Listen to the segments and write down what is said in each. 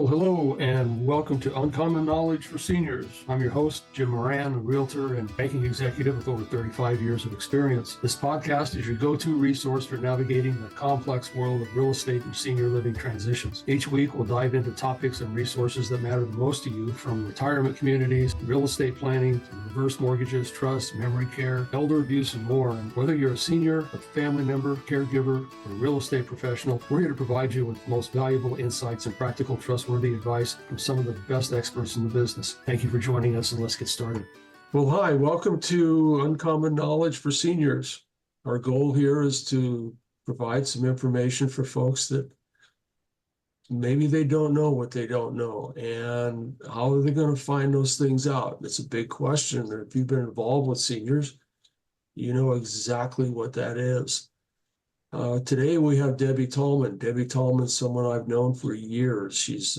Well, hello and welcome to Uncommon Knowledge for Seniors. I'm your host, Jim Moran, a realtor and banking executive with over 35 years of experience. This podcast is your go-to resource for navigating the complex world of real estate and senior living transitions. Each week, we'll dive into topics and resources that matter the most to you, from retirement communities, real estate planning, to reverse mortgages, trust, memory care, elder abuse, and more. And whether you're a senior, a family member, caregiver, or real estate professional, we're here to provide you with the most valuable insights and practical, trustworthy advice from some of the best experts in the business. Thank you for joining us, and let's get started. Well, hi, welcome to Uncommon Knowledge for Seniors. Our goal here is to provide some information for folks that maybe they don't know what they don't know, and how are they going to find those things out? It's a big question. If you've been involved with seniors, you know exactly what that is. Today we have Debbie Tallman. Debbie Tallman is someone I've known for years. She's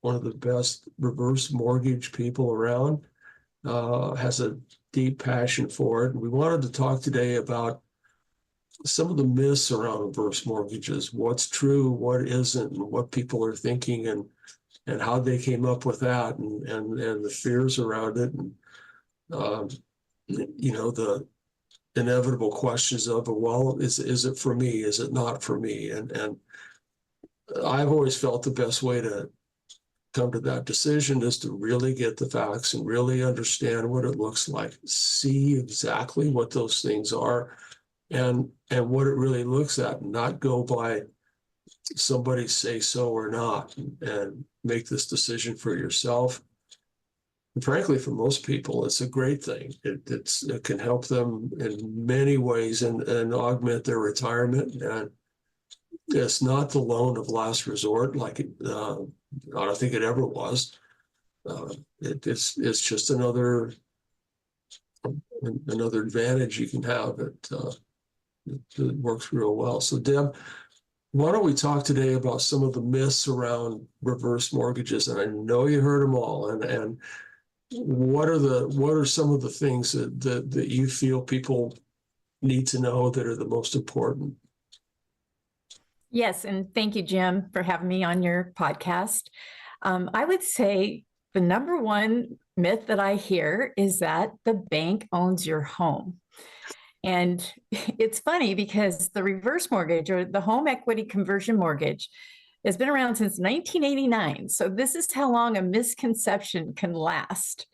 one of the best reverse mortgage people around, has a deep passion for it. And we wanted to talk today about some of the myths around reverse mortgages, what's true, what isn't, and what people are thinking, and how they came up with that, and the fears around it, and the inevitable questions of, well, is it for me? Is it not for me? And I've always felt the best way to come to that decision is to really get the facts and really understand what it looks like, see exactly what those things are, and what it really looks at, and not go by somebody say so or not, and make this decision for yourself. And frankly, for most people, it's a great thing. It can help them in many ways and augment their retirement. And it's not the loan of last resort like I don't think it ever was. It's just another advantage you can have. It works real well. So Deb, why don't we talk today about some of the myths around reverse mortgages? And I know you heard them all. And what are some of the things that you feel people need to know that are the most important? Yes, and thank you, Jim, for having me on your podcast. I would say the number one myth that I hear is that the bank owns your home. And it's funny because the reverse mortgage, or the home equity conversion mortgage, has been around since 1989. So this is how long a misconception can last.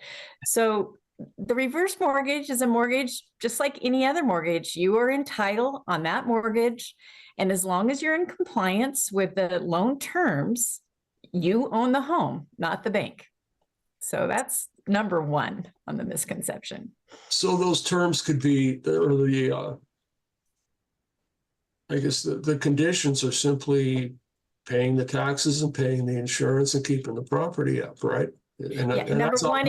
So the reverse mortgage is a mortgage just like any other mortgage. You are entitled on that mortgage. And as long as you're in compliance with the loan terms, you own the home, not the bank. So that's number one on the misconception. So those terms could be, I guess the conditions are simply paying the taxes and paying the insurance and keeping the property up, right? Number one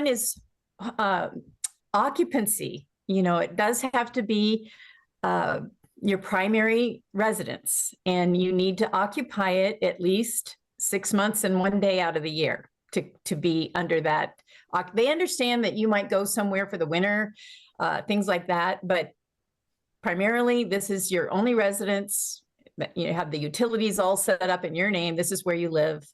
is occupancy. It does have to be your primary residence, and you need to occupy it at least 6 months and 1 day out of the year to be under that. They understand that you might go somewhere for the winter, things like that, but primarily this is your only residence. You have the utilities all set up in your name. This is where you live.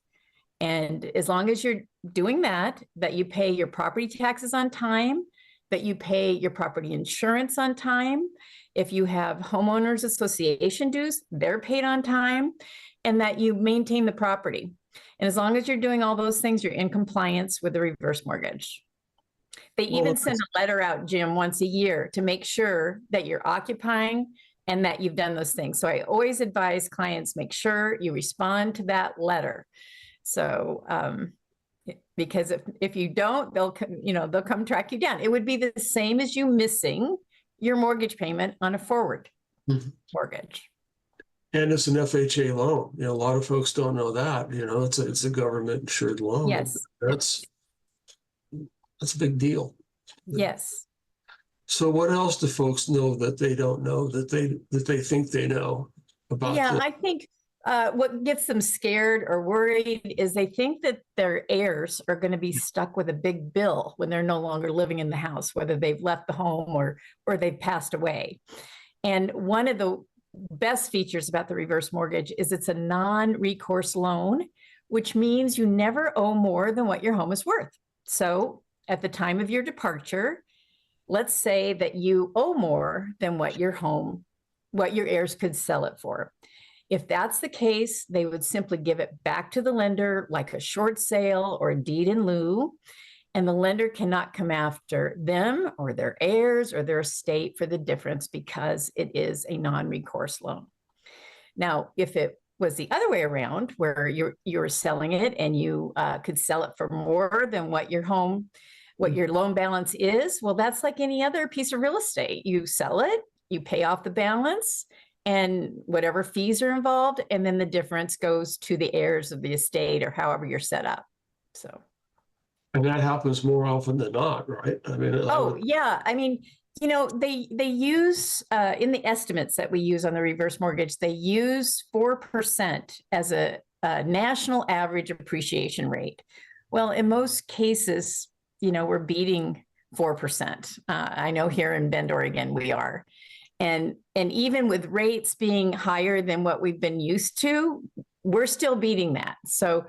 And as long as you're doing that you pay your property taxes on time, that you pay your property insurance on time. If you have homeowners association dues, they're paid on time, and that you maintain the property. And as long as you're doing all those things, you're in compliance with the reverse mortgage. They even send a letter out, Jim, once a year to make sure that you're occupying and that you've done those things. So I always advise clients, make sure you respond to that letter. So, because if you don't, they'll come track you down. It would be the same as you missing your mortgage payment on a forward mortgage. And it's an FHA loan. A lot of folks don't know that. It's a government insured loan. Yes, that's a big deal. Yes. So what else do folks know that they don't know that they think they know about? Yeah, I think what gets them scared or worried is they think that their heirs are going to be stuck with a big bill when they're no longer living in the house, whether they've left the home or they've passed away. And one of the best features about the reverse mortgage is it's a non-recourse loan, which means you never owe more than what your home is worth. So at the time of your departure, let's say that you owe more than what your heirs could sell it for. If that's the case, they would simply give it back to the lender like a short sale or a deed in lieu, and the lender cannot come after them or their heirs or their estate for the difference because it is a non-recourse loan. Now, if it was the other way around, where you're selling it and you could sell it for more than what your loan balance is, well, that's like any other piece of real estate. You sell it, you pay off the balance, and whatever fees are involved, and then the difference goes to the heirs of the estate or however you're set up. So. And that happens more often than not, right? I mean, yeah. I mean, they use in the estimates that we use on the reverse mortgage, they use 4% as a national average appreciation rate. Well, in most cases, we're beating 4%. I know here in Bend, Oregon, we are. And even with rates being higher than what we've been used to, we're still beating that. So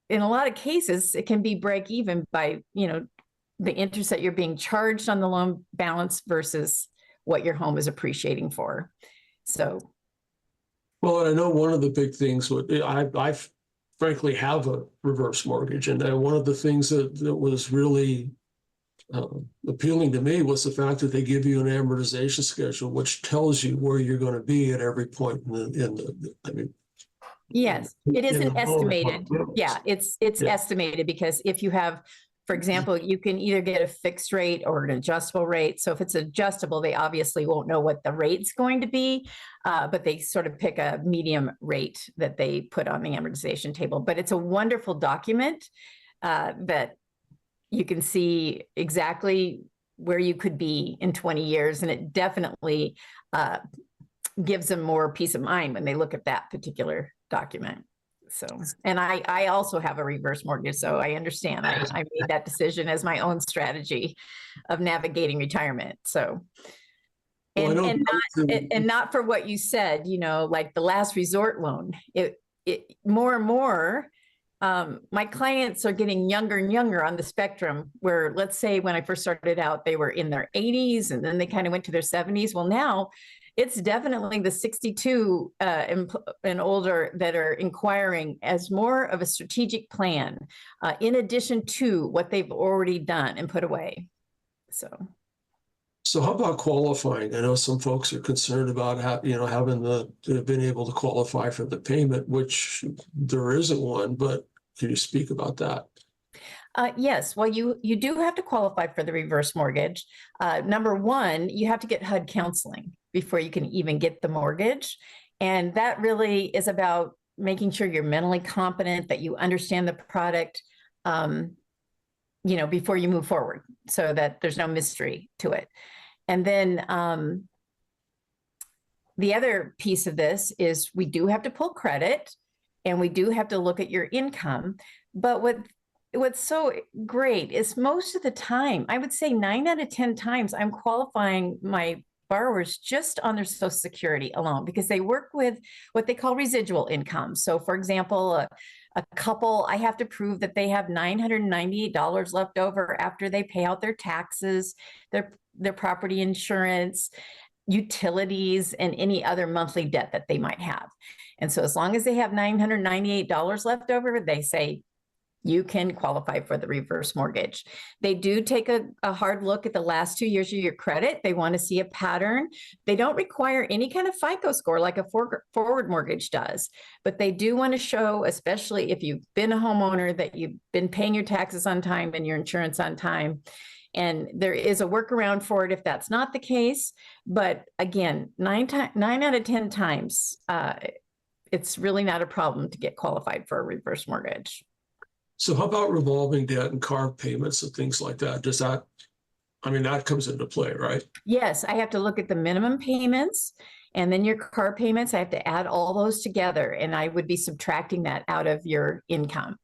in a lot of cases, it can be break even by, the interest that you're being charged on the loan balance versus what your home is appreciating for. So. Well, I know one of the big things, I frankly have a reverse mortgage. And one of the things that was really appealing to me was the fact that they give you an amortization schedule, which tells you where you're going to be at every point yes, it isn't estimated. Yeah, it's estimated, because if you have, for example, you can either get a fixed rate or an adjustable rate. So if it's adjustable, they obviously won't know what the rate's going to be, but they sort of pick a medium rate that they put on the amortization table. But it's a wonderful document that you can see exactly where you could be in 20 years. And it definitely gives them more peace of mind when they look at that particular document. So, and I also have a reverse mortgage, so I understand. I made that decision as my own strategy of navigating retirement. So, and not for what you said, like the last resort loan, it more and more, my clients are getting younger and younger on the spectrum, where, let's say when I first started out, they were in their 80s and then they kind of went to their 70s. Well, now it's definitely the 62 and older that are inquiring as more of a strategic plan, in addition to what they've already done and put away. So how about qualifying? I know some folks are concerned about been able to qualify for the payment, which there isn't one, but can you speak about that? Yes. Well, you do have to qualify for the reverse mortgage. Number one, you have to get HUD counseling before you can even get the mortgage. And that really is about making sure you're mentally competent, that you understand the product, before you move forward, so that there's no mystery to it. And then the other piece of this is we do have to pull credit, and we do have to look at your income. But what's so great is most of the time, I would say 9 out of 10 times, I'm qualifying my borrowers just on their Social Security alone, because they work with what they call residual income. So for example, a couple, I have to prove that they have $998 left over after they pay out their taxes, their property insurance, utilities, and any other monthly debt that they might have. And so as long as they have $998 left over, they say, you can qualify for the reverse mortgage. They do take a hard look at the last 2 years of your credit. They want to see a pattern. They don't require any kind of FICO score like a forward mortgage does, but they do want to show, especially if you've been a homeowner, that you've been paying your taxes on time and your insurance on time. And there is a workaround for it if that's not the case. But again, 9 out of 10 times, it's really not a problem to get qualified for a reverse mortgage. So how about revolving debt and car payments and things like that? That comes into play, right? Yes, I have to look at the minimum payments and then your car payments. I have to add all those together, and I would be subtracting that out of your income.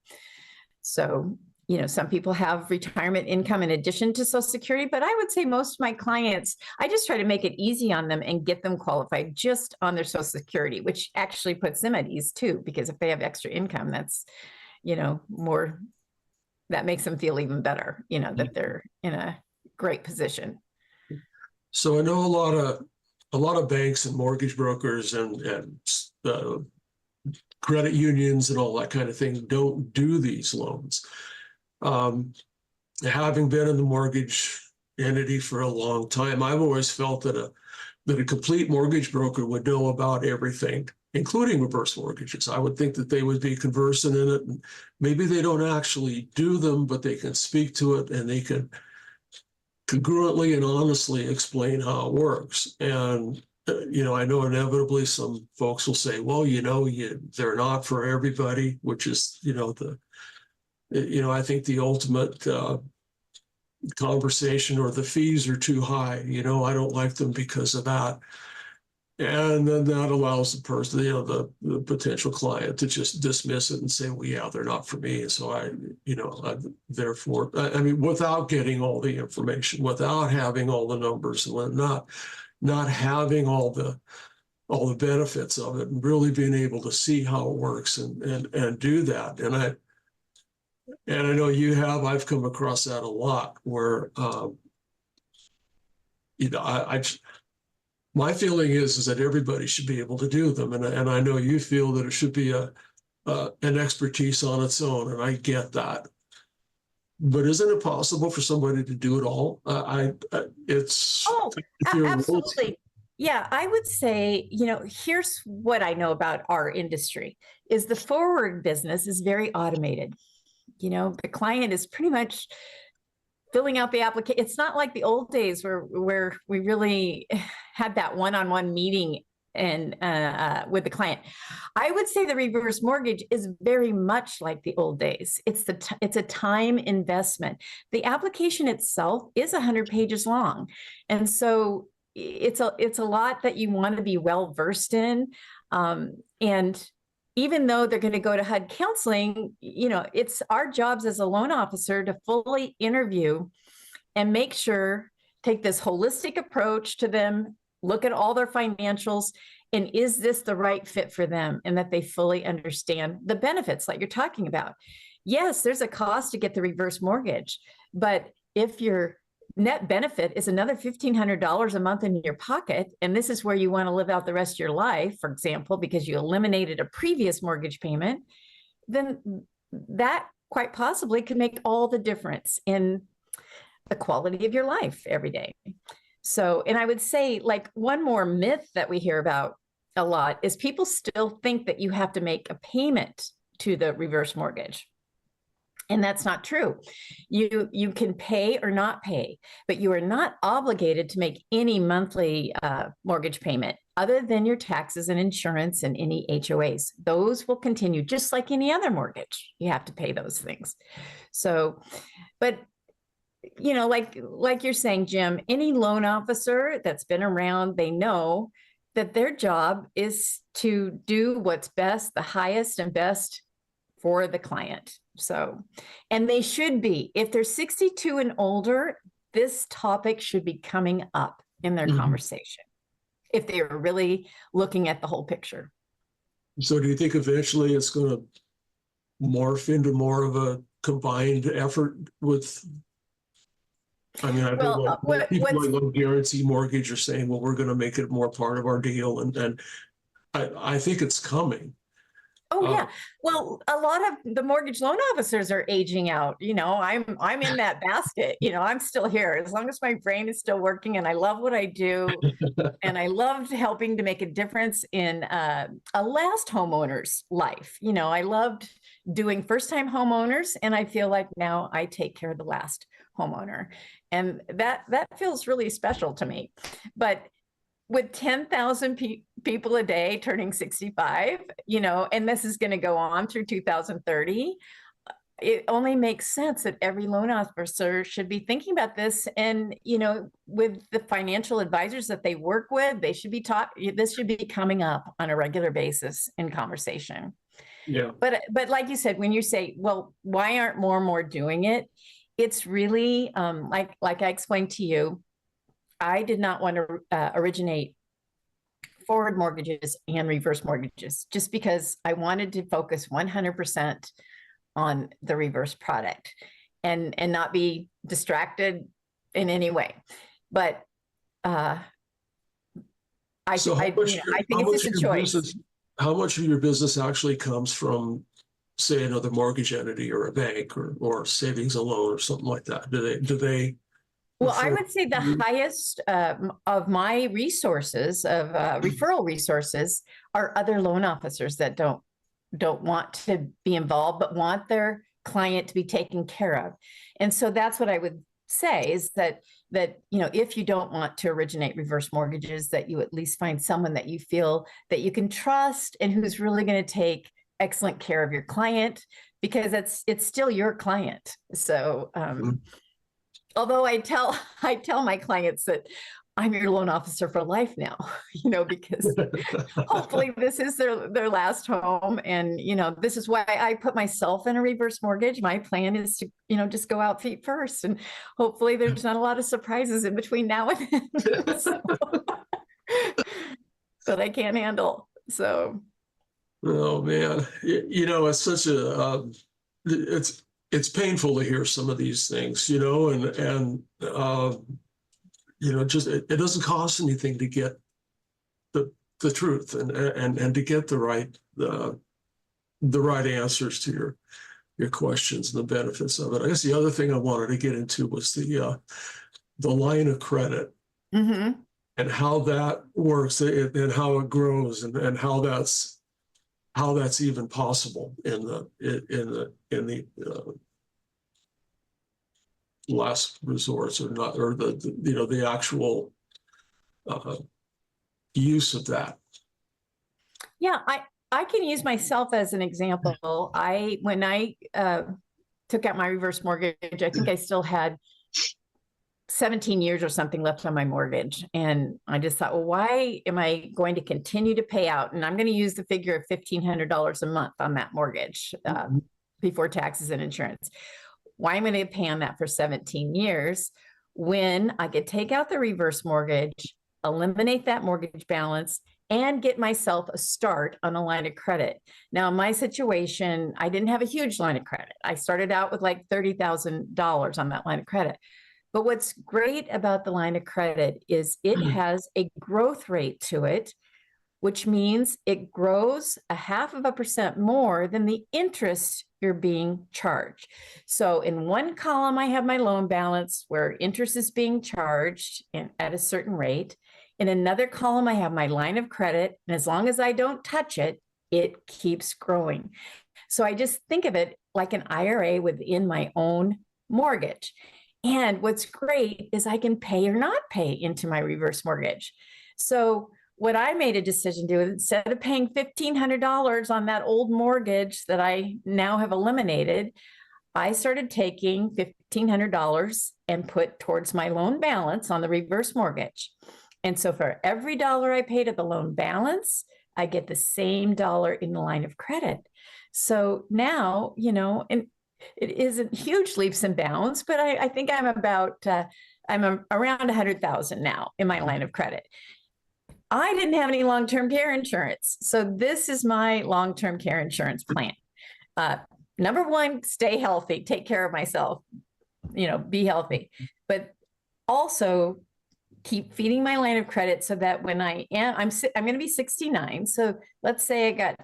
So, some people have retirement income in addition to Social Security, but I would say most of my clients, I just try to make it easy on them and get them qualified just on their Social Security, which actually puts them at ease too, because if they have extra income, that's, more, that makes them feel even better, that they're in a great position. So I know a lot of banks and mortgage brokers and credit unions and all that kind of thing don't do these loans. Having been in the mortgage entity for a long time, I've always felt that a complete mortgage broker would know about everything, including reverse mortgages. I would think that they would be conversant in it, and maybe they don't actually do them, but they can speak to it and they can congruently and honestly explain how it works. And I know inevitably some folks will say, well, they're not for everybody, which is, I think the ultimate conversation, or the fees are too high. I don't like them because of that. And then that allows the person, the potential client, to just dismiss it and say, well, yeah, they're not for me. So therefore, without getting all the information, without having all the numbers, and not having all the benefits of it, and really being able to see how it works and do that. And I know I've come across that a lot where, my feeling is that everybody should be able to do them. And I know you feel that it should be an expertise on its own. And I get that. But isn't it possible for somebody to do it all? Absolutely. Yeah, I would say, here's what I know about our industry is the forward business is very automated. The client is pretty much filling out the application. It's not like the old days where we really had that one-on-one meeting and with the client. I would say the reverse mortgage is very much like the old days. It's a time investment. The application itself is 100 pages long, and so it's a lot that you want to be well versed in. And even though they're going to go to HUD counseling, it's our jobs as a loan officer to fully interview and make sure, take this holistic approach to them, look at all their financials, and is this the right fit for them, and that they fully understand the benefits like you're talking about. Yes, there's a cost to get the reverse mortgage, but if your net benefit is another $1,500 a month in your pocket, and this is where you want to live out the rest of your life, for example, because you eliminated a previous mortgage payment, then that quite possibly could make all the difference in the quality of your life every day. So, and I would say, like, one more myth that we hear about a lot is people still think that you have to make a payment to the reverse mortgage. And that's not true. You can pay or not pay, but you are not obligated to make any monthly mortgage payment other than your taxes and insurance and any HOAs. Those will continue just like any other mortgage. You have to pay those things. So, but like you're saying, Jim, any loan officer that's been around, they know that their job is to do what's best, the highest and best for the client. So, and they should be, if they're 62 and older, this topic should be coming up in their conversation if they are really looking at the whole picture. So do you think eventually it's going to morph into more of a combined effort with, I mean, I think people like Guarantee Mortgage are saying, well, we're going to make it more part of our deal. And I think it's coming. Oh, yeah. Well, a lot of the mortgage loan officers are aging out. I'm in that basket. I'm still here as long as my brain is still working, and I love what I do. And I loved helping to make a difference in a last homeowner's life. I loved doing first-time homeowners, and I feel like now I take care of the last homeowner. And that feels really special to me. But with 10,000 people a day turning 65, and this is going to go on through 2030, it only makes sense that every loan officer should be thinking about this. And, with the financial advisors that they work with, they should be taught, this should be coming up on a regular basis in conversation. Yeah. But like you said, when you say, well, why aren't more and more doing it? It's really like I explained to you, I did not want to originate forward mortgages and reverse mortgages just because I wanted to focus 100% on the reverse product and not be distracted in any way. But So I think it's just a choice. How much of your business actually comes from, say, another mortgage entity or a bank or savings and loan or something like that? Do they? Well, I would say the highest of my resources of referral resources are other loan officers that don't want to be involved, but want their client to be taken care of. And so that's what I would say is that if you don't want to originate reverse mortgages, that you at least find someone that you feel that you can trust and who's really going to take excellent care of your client, because it's still your client. So although I tell my clients that I'm your loan officer for life now, because hopefully this is their last home. And, this is why I put myself in a reverse mortgage. My plan is to, just go out feet first. And hopefully there's not a lot of surprises in between now and then that I can't handle. So. Oh, man. It's such it's painful to hear some of these things, and just it doesn't cost anything to get the truth and to get the right answers to your questions and the benefits of it. I guess the other thing I wanted to get into was the line of credit Mm-hmm. and how that works and how it grows and how that's even possible in the last resorts or not, or the actual use of that. Yeah, I can use myself as an example. When I took out my reverse mortgage, I think I still had 17 years or something left on my mortgage. And I just thought, well, why am I going to continue to pay out? And I'm going to use the figure of $1,500 a month on that mortgage before taxes and insurance. Why am I going to pay on that for 17 years when I could take out the reverse mortgage, eliminate that mortgage balance, and get myself a start on a line of credit? Now, in my situation, I didn't have a huge line of credit. I started out with like $30,000 on that line of credit. But what's great about the line of credit is it has a growth rate to it, which means it grows 0.5% more than the interest you're being charged. So in one column, I have my loan balance where interest is being charged at a certain rate. In another column, I have my line of credit. And as long as I don't touch it, it keeps growing. So I just think of it like an IRA within my own mortgage. And what's great is I can pay or not pay into my reverse mortgage. So what I made a decision to do, instead of paying $1,500 on that old mortgage that I now have eliminated, I started taking $1,500 and put towards my loan balance on the reverse mortgage. And so for every dollar I pay to the loan balance, I get the same dollar in the line of credit. So now, and it isn't huge leaps and bounds, but I think I'm around 100,000 now in my line of credit. I didn't have any long-term care insurance. So this is my long-term care insurance plan. Number one, stay healthy, take care of myself, be healthy, but also keep feeding my line of credit so that when I'm going to be 69. So let's say I got,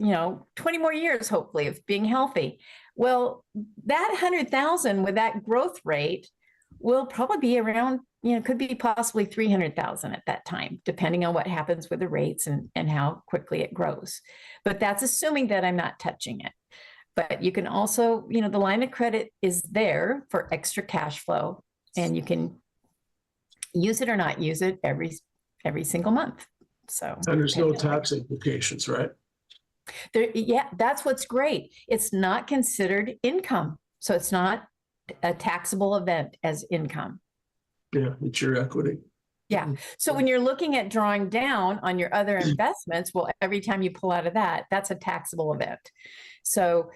20 more years, hopefully, of being healthy. Well, that 100,000 with that growth rate will probably be around, could be possibly 300,000 at that time, depending on what happens with the rates and how quickly it grows. But that's assuming that I'm not touching it. But you can also, the line of credit is there for extra cash flow, and you can use it or not use it every single month. So and there's no tax implications, right? That's what's great. It's not considered income. So it's not a taxable event as income. Yeah, it's your equity. Yeah. So when you're looking at drawing down on your other investments, well, every time you pull out of that, that's a taxable event. So,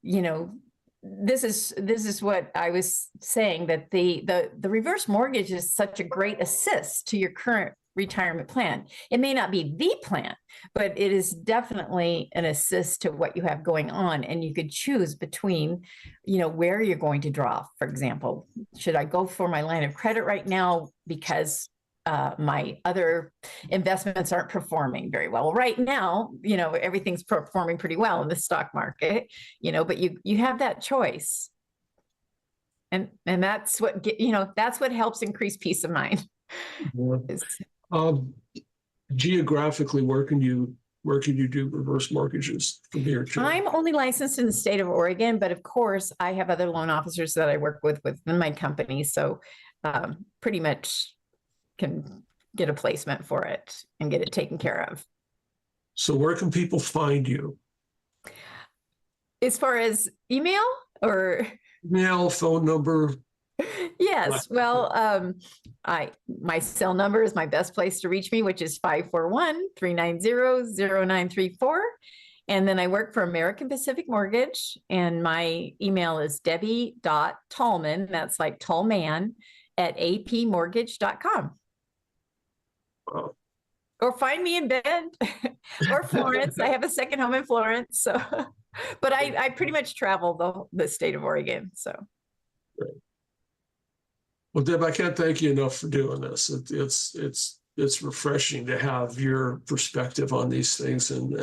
you know, this is what I was saying, that the reverse mortgage is such a great assist to your current retirement plan. It may not be the plan, but it is definitely an assist to what you have going on. And you could choose between, you know, where you're going to draw. For example, should I go for my line of credit right now because my other investments aren't performing very well? Right now, you know, everything's performing pretty well in the stock market, you know, but you have that choice. And that's what, you know, that's what helps increase peace of mind. is- Geographically, where can you do reverse mortgages from here to? I'm only licensed in the state of Oregon, but of course I have other loan officers that I work with within my company. So pretty much can get a placement for it and get it taken care of. So where can people find you? As far as email or? Email, phone number? Yes. Well, my cell number is my best place to reach me, which is 541-390-0934. And then I work for American Pacific Mortgage, and my email is debbie.tallman, that's like Tallman, at apmortgage.com. Wow. Or find me in Bend or Florence. I have a second home in Florence. So, but I pretty much travel the state of Oregon. So. Well, Deb, I can't thank you enough for doing this. It's refreshing to have your perspective on these things, and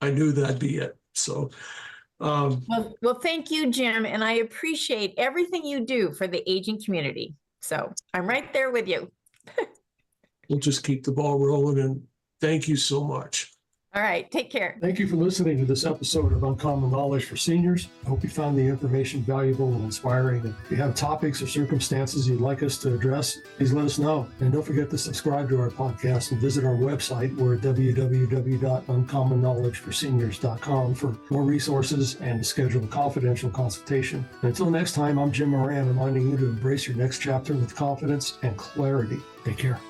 I knew that'd be it. So, well, thank you, Jim, and I appreciate everything you do for the aging community. So I'm right there with you. we'll just keep the ball rolling, and thank you so much. All right, take care. Thank you for listening to this episode of Uncommon Knowledge for Seniors. I hope you found the information valuable and inspiring. And if you have topics or circumstances you'd like us to address, please let us know. And don't forget to subscribe to our podcast and visit our website. We're at www.uncommonknowledgeforseniors.com for more resources and to schedule a confidential consultation. And until next time, I'm Jim Moran, reminding you to embrace your next chapter with confidence and clarity. Take care.